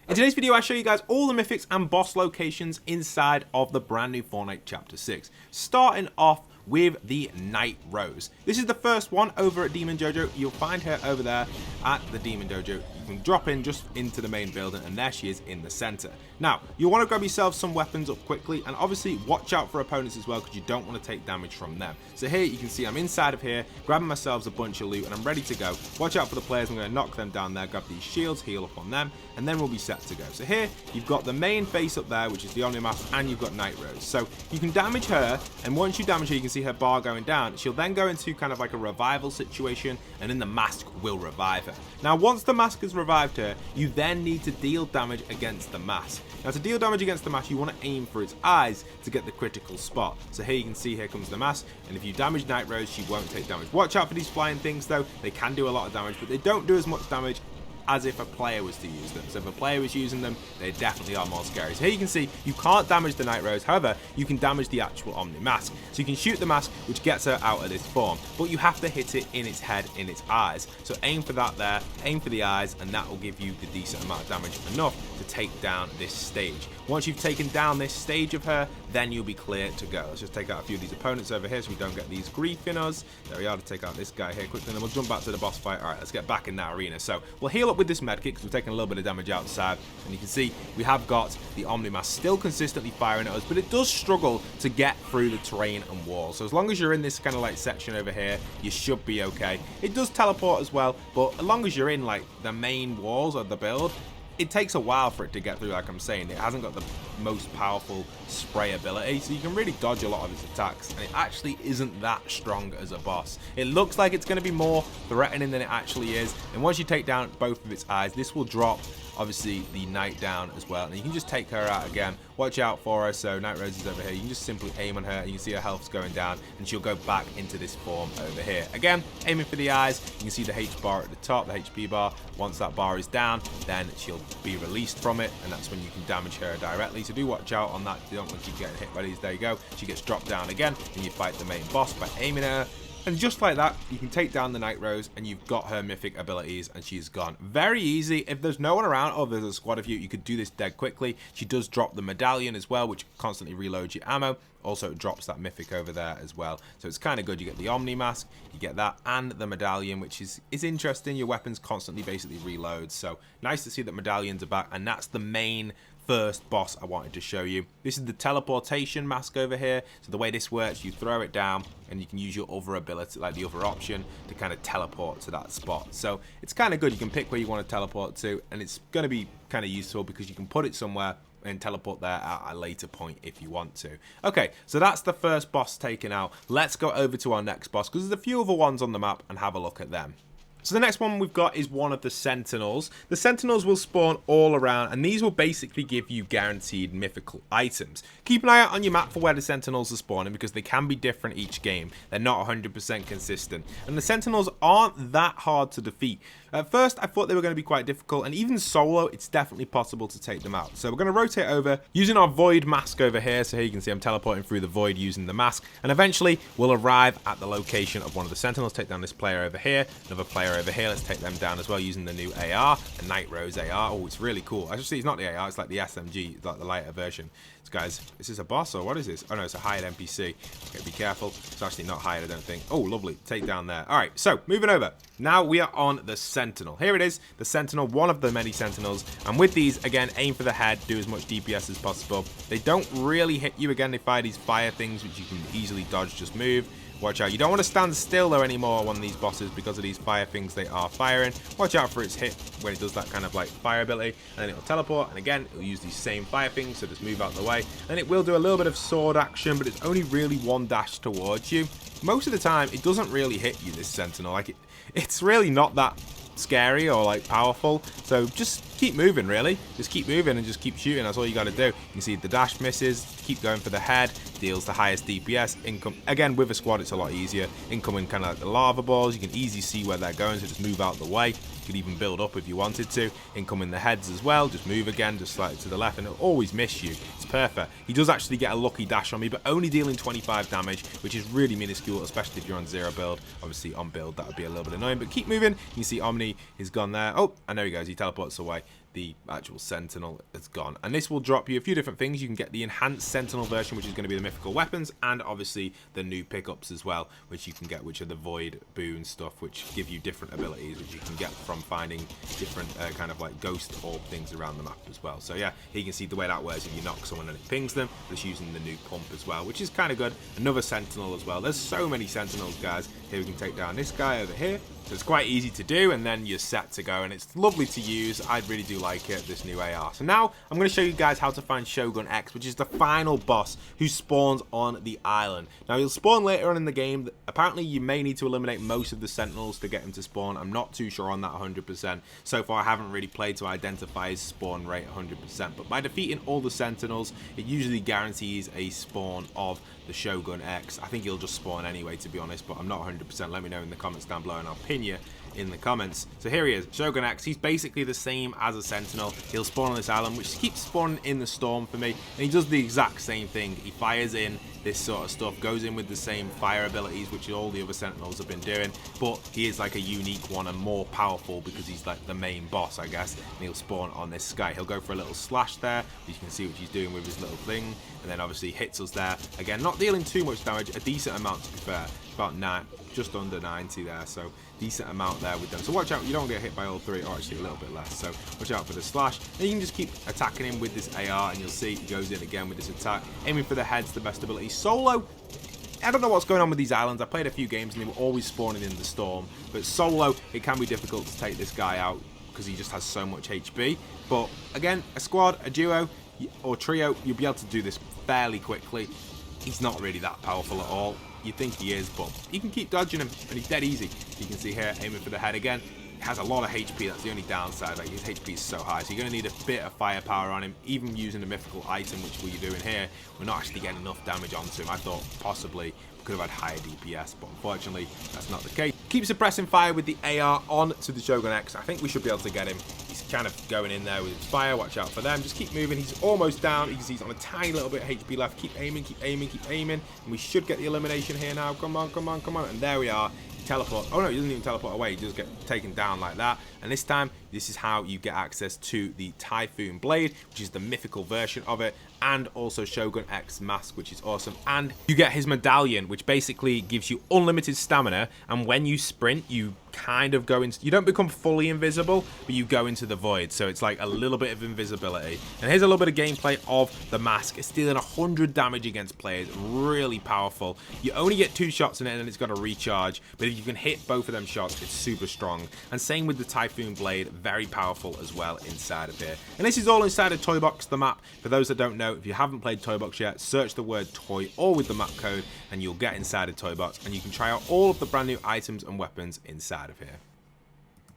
In today's video, I show you guys all the mythics and boss locations inside of the brand new Fortnite Chapter 6. Starting off with the Night Rose. This is the first one over at Demon Dojo. You'll find her over there at the Demon Dojo. You can drop in just into the main building, and there she is in the center. Now, you want to grab yourself some weapons up quickly, and obviously watch out for opponents as well, because you don't want to take damage from them. So here you can see I'm inside of here, grabbing myself a bunch of loot, and I'm ready to go. Watch out for the players. I'm going to knock them down there, grab these shields, heal up on them, and then we'll be set to go. So here you've got the main face up there, which is the Omnimask, and you've got Night Rose. So you can damage her, and once you damage her, you can see her bar going down. She'll then go into kind of like a revival situation, and then the mask will revive her. Now, once the mask has revived her, you then need to deal damage against the mask. Now, to deal damage against the mask, you want to aim for its eyes to get the critical spot. So here you can see, here comes the mask, and if you damage Night Rose, she won't take damage. Watch out for these flying things though. They can do a lot of damage, but they don't do as much damage as if a player was to use them. So if a player was using them, they definitely are more scary. So here you can see you can't damage the Night Rose, however you can damage the actual Omni Mask. So you can shoot the mask, which gets her out of this form, but you have to hit it in its head, in its eyes. So aim for that there, aim for the eyes, and that will give you the decent amount of damage, enough to take down this stage. Once you've taken down this stage of her, then you'll be clear to go. Let's just take out a few of these opponents over here so we don't get these grief in us. There we are, to take out this guy here quickly, and then we'll jump back to the boss fight. Alright, let's get back in that arena. So we'll heal up with this medkit, because we're taking a little bit of damage outside, and you can see we have got the Omnimask still consistently firing at us, but it does struggle to get through the terrain and walls. So as long as you're in this kind of like section over here, you should be okay. It does teleport as well, but as long as you're in like the main walls of the build, it takes a while for it to get through. Like I'm saying, it hasn't got the most powerful spray ability, so you can really dodge a lot of its attacks, and it actually isn't that strong as a boss. It looks like it's going to be more threatening than it actually is, and once you take down both of its eyes, this will drop obviously the Night down as well, and you can just take her out again. Watch out for her. So Night Rose is over here, you can just simply aim on her, and you can see her health's going down, and she'll go back into this form over here. Again, aiming for the eyes, you can see the H bar at the top, the HP bar. Once that bar is down, then she'll be released from it, and that's when you can damage her directly. So do watch out on that. You don't want to keep getting hit by these. There you go, she gets dropped down again, and you fight the main boss by aiming at her. And just like that, you can take down the Night Rose, and you've got her mythic abilities, and she's gone. Very easy. If there's no one around, or there's a squad of you, you could do this dead quickly. She does drop the medallion as well, which constantly reloads your ammo. Also, it drops that mythic over there as well. So it's kind of good. You get the Omni Mask, you get that, and the medallion, which is interesting. Your weapons constantly basically reload. So nice to see that medallions are back, and that's the main first boss I wanted to show you. This is the teleportation mask over here. So the way this works, you throw it down, and you can use your other ability, like the other option, to kind of teleport to that spot. So it's kind of good. You can pick where you want to teleport to, and it's going to be kind of useful because you can put it somewhere and teleport there at a later point if you want to. Okay, so that's the first boss taken out. Let's go over to our next boss, because there's a few other ones on the map, and have a look at them. So the next one we've got is one of the Sentinels. The Sentinels will spawn all around, and these will basically give you guaranteed mythical items. Keep an eye out on your map for where the Sentinels are spawning, because they can be different each game. They're not 100% consistent. And the Sentinels aren't that hard to defeat. At first, I thought they were going to be quite difficult, and even solo, it's definitely possible to take them out. So we're going to rotate over using our Void Mask over here. So here you can see I'm teleporting through the Void using the mask, and eventually we'll arrive at the location of one of the Sentinels. Take down this player over here, another player over here. Let's take them down as well using the new AR, the Night Rose AR. Oh, it's really cool. Actually, it's not the AR, it's like the SMG, it's like the lighter version. So guys, is this a boss or what is this? Oh no, it's a hired NPC. Okay, be careful. It's actually not hired, I don't think. Oh, lovely. Take down there. All right, so moving over. Now we are on the Sentinel. Here it is, the Sentinel, one of the many Sentinels. And with these, again, aim for the head, do as much DPS as possible. They don't really hit you. Again, they fire these fire things, which you can easily dodge, just move. Watch out. You don't want to stand still though anymore on one of these bosses because of these fire things they are firing. Watch out for its hit when it does that kind of like fire ability, and then it'll teleport, and again it'll use these same fire things, so just move out the way. And it will do a little bit of sword action, but it's only really one dash towards you. Most of the time it doesn't really hit you, this Sentinel. Like it's really not that scary or like powerful, so just keep moving, really. Just keep moving and just keep shooting. That's all you got to do. You can see the dash misses, keep going for the head, deals the highest DPS. Income again with a squad, it's a lot easier. Incoming kind of like the lava balls, you can easily see where they're going, so just move out the way. You could even build up if you wanted to. Incoming the heads as well, just move again, just slightly to the left, and it'll always miss you. It's perfect. He does actually get a lucky dash on me, but only dealing 25 damage, which is really minuscule, especially if you're on 0 build. Obviously on build that would be a little bit annoying, but keep moving. You can see Omni is gone there. Oh, and there he goes, he teleports away. the actual Sentinel is gone. And this will drop you a few different things. You can get the enhanced Sentinel version, which is going to be the mythical weapons, and obviously the new pickups as well, which you can get, which are the void boon stuff, which give you different abilities, which you can get from finding different kind of like ghost orb things around the map as well. So yeah, here you can see the way that works. If you knock someone and it pings them, it's using the new pump as well, which is kind of good. Another Sentinel as well. There's so many Sentinels, guys. Here we can take down this guy over here. So it's quite easy to do, and then you're set to go, and it's lovely to use. I really do like it, this new AR. So now I'm going to show you guys how to find Shogun X, which is the final boss who spawns on the island. Now he'll spawn later on in the game. Apparently you may need to eliminate most of the Sentinels to get him to spawn. I'm not too sure on that 100%. So far I haven't really played to identify his spawn rate 100%, but by defeating all the Sentinels, it usually guarantees a spawn of the Shogun X. I think he'll just spawn anyway, to be honest, but I'm not 100%. Let me know in the comments down below, and I'll pin you in the comments. So here he is, Shogun X. He's basically the same as a Sentinel. He'll spawn on this island, which keeps spawning in the storm for me, and he does the exact same thing. He fires in this sort of stuff, goes in with the same fire abilities, which all the other Sentinels have been doing, but he is like a unique one and more powerful because he's like the main boss, I guess, and he'll spawn on this sky. He'll go for a little slash there. You can see what he's doing with his little thing, and then obviously hits us there. Again, not dealing too much damage, a decent amount to be fair, about 9, just under 90 there, so decent amount there with them. So watch out, you don't get hit by all three, or actually a little bit less, so watch out for the slash. And you can just keep attacking him with this AR, and you'll see he goes in again with this attack, aiming for the head's the best ability. Solo, I don't know what's going on with these islands. I played a few games and they were always spawning in the storm, but solo it can be difficult to take this guy out because he just has so much HP. But again, a squad, a duo or trio, you'll be able to do this fairly quickly. He's not really that powerful at all. You think he is, but you can keep dodging him and he's dead easy. You can see here, aiming for the head again. He has a lot of HP, that's the only downside. Like, his HP is so high, so you're going to need a bit of firepower on him. Even using a mythical item, which we're doing here, we're not actually getting enough damage onto him. I thought possibly we could have had higher DPS, but unfortunately that's not the case. Keep suppressing fire with the AR on to the Shogun X. I think we should be able to get him. He's kind of going in there with his fire. Watch out for them. Just keep moving. He's almost down. You can see he's on a tiny little bit of HP left. Keep aiming, keep aiming, keep aiming. And we should get the elimination here now. Come on, come on, come on. And there we are. Teleport. Oh no, he doesn't even teleport away. He just get taken down like that. And this time, this is how you get access to the Typhoon Blade, which is the mythical version of it, and also Shogun X mask, which is awesome. And you get his medallion, which basically gives you unlimited stamina, and when you sprint, you kind of go into, you don't become fully invisible, but you go into the void, so it's like a little bit of invisibility. And here's a little bit of gameplay of the mask. It's dealing 100 damage against players, really powerful. You only get 2 shots in it, and then it's got to recharge, but if you can hit both of them shots, it's super strong. And same with the Typhoon Blade, very powerful as well inside of here. And this is all inside of Toy Box, the map. For those that don't know, if you haven't played Toy Box yet, search the word toy or with the map code, and you'll get inside of Toy Box, and you can try out all of the brand new items and weapons inside of here.